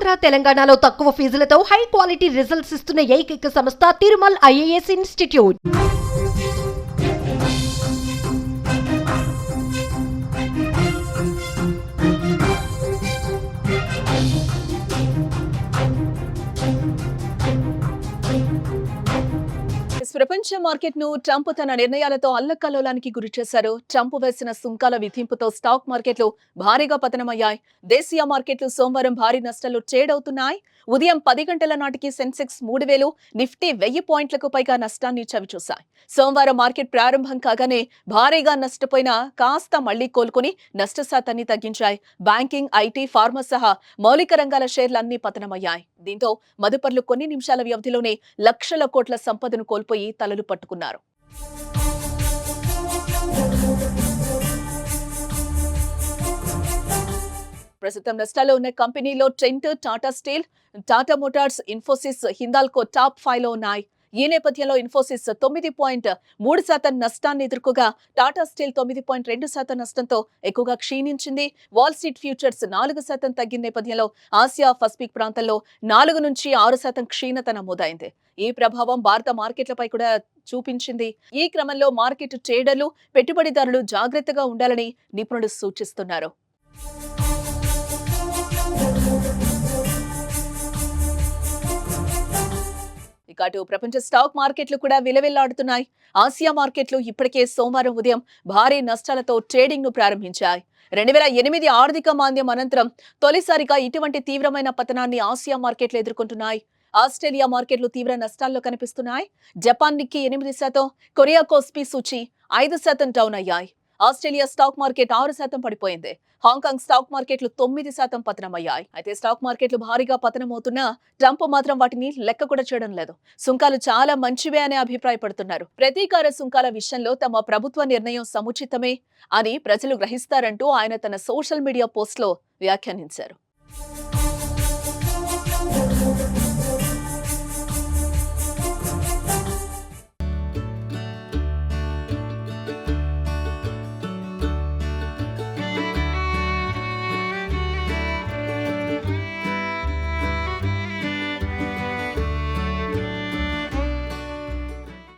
ఆంధ్ర తెలంగాణలో తక్కువ ఫీజులతో high quality results ఇస్తున్న ఏకైక సంస్థ తిరుమల్ ఐఏఎస్ ఇన్స్టిట్యూట్. ప్రపంచ మార్కెట్ ను ట్రంప్ తన నిర్ణయాలతో అల్లకల్లోలానికి గురి చేశారు. ట్రంప్ వేసిన సుంకాల విధింపుతో స్టాక్ మార్కెట్లు భారీగా పతనమయ్యాయి. దేశీయ మార్కెట్లు సోమవారం భారీ నష్టాలు ట్రేడ్ అవుతున్నాయి. ఉదయం 10 గంటల నాటికి సెన్సెక్స్ 3000, నిఫ్టీ 1000 పాయింట్లకు పైగా నష్టాన్ని చవిచూశాయి. సోమవారం మార్కెట్ ప్రారంభం కాగానే భారీగా నష్టపోయిన కాస్త మళ్లీ కోలుకుని నష్ట శాతాన్ని తగ్గించాయి. బ్యాంకింగ్, ఐటీ, ఫార్మా సహా మౌలిక రంగాల షేర్లన్నీ పతనమయ్యాయి. దీంతో మదుపర్లు కొన్ని నిమిషాల వ్యవధిలోనే లక్షల కోట్ల సంపదను కోల్పోయి తలలు పట్టుకున్నారు. ప్రస్తుతం నష్టాల్లో ఉన్న కంపెనీలో Trent, Tata Steel, Tata Motors, Infosys, Hindalco top 5లో ఉన్నాయి. ఈ నేపథ్యంలో ఇన్ఫోసిస్ 9.3% నష్టాన్ని ఎదుర్కోగా టాటా స్టీల్ 9.2% నష్టంతో ఎక్కువగా క్షీణించింది. వాల్ స్ట్రీట్ ఫ్యూచర్స్ 4% తగ్గిన నేపథ్యంలో ఆసియా పసిఫిక్ ప్రాంతంలో 4 నుంచి 6% క్షీణత నమోదైంది. ఈ ప్రభావం భారత మార్కెట్లపై కూడా చూపించింది. ఈ క్రమంలో మార్కెట్ ట్రేడర్లు, పెట్టుబడిదారులు జాగ్రత్తగా ఉండాలని నిపుణులు సూచిస్తున్నారు. ఇటు ప్రపంచ స్టాక్ మార్కెట్లు కూడా విలవిల్లాడుతున్నాయి. ఆసియా మార్కెట్లు ఇప్పటికే సోమవారం ఉదయం భారీ నష్టాలతో ట్రేడింగ్ ను ప్రారంభించాయి. 2008 ఆర్థిక మాంద్యం అనంతరం తొలిసారిగా ఇటువంటి తీవ్రమైన పతనాన్ని ఆసియా మార్కెట్లు ఎదుర్కొంటున్నాయి. ఆస్ట్రేలియా మార్కెట్లు తీవ్ర నష్టాల్లో కనిపిస్తున్నాయి. జపాన్ నిక్కీ 8%, కొరియా కోస్పీ సూచి 5% డౌన్ అయ్యాయి. ఆస్ట్రేలియా స్టాక్ మార్కెట్ 6% పడిపోయింది. హాంకాంగ్ స్టాక్ మార్కెట్లు 9% పతనమయ్యాయి. అయితే స్టాక్ మార్కెట్లు భారీగా పతనమవుతున్నా ట్రంప్ మాత్రం వాటిని లెక్క కూడా చేయడం లేదు. సుంకాలు చాలా మంచివే అని అభిప్రాయపడుతున్నారు. ప్రతీకార సుంకాల విషయంలో తమ ప్రభుత్వ నిర్ణయం సముచితమే అని ప్రజలు గ్రహిస్తారంటూ ఆయన తన సోషల్ మీడియా పోస్ట్లో వ్యాఖ్యానించారు.